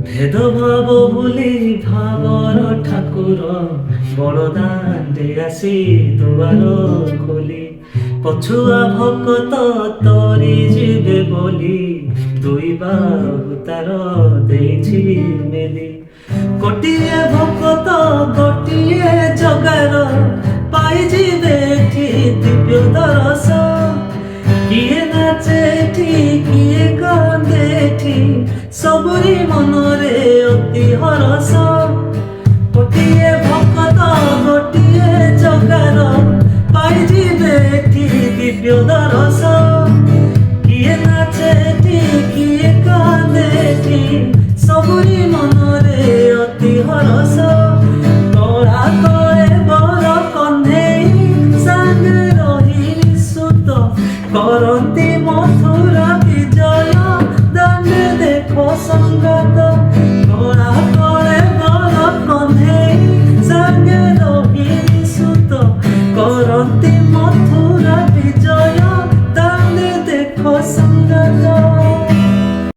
ভেদভাব ভুলি ভাবর ঠাকুর বড়দাণ্ডে আসি দুয়ার খোলি পছুয়া ভকত তরি ଯିବେ ବୋଲି ଦୁଇ ବାହୁ ତାର ଦେଇଛି ମେଲି ଗୋଟିଏ ଭକତ ଗୋଟିଏ ଜଗାର ପାଇଯିବେ ଏଠି ଦିବ୍ୟ ଦରସ କିଏ ନାଚେ ଏଠି କିଏ କାନ୍ଦେ ଏଠି ସବୁରି ମନରେ ଅତି ହରସ ଗୋଟିଏ ଭକତ ଗୋଟିଏ ଜଗାର ପାଇଯିବେ ଏଠି ଦିବ୍ୟ ଦରସ କିଏ ନାଚେ ଏଠି କିଏ କାନ୍ଦେ ଏଠି ସବୁରି ମନରେ ଅତି ହରସ କଳା କଳେ ବର କହ୍ନେଇ ସାଙ୍ଗେ ରହି ନିଃସୁତ କରନ୍ତି ମଥୁରା ବିଜୟ ଦାଣ୍ଡେ ଦେଖ ସଂଗତ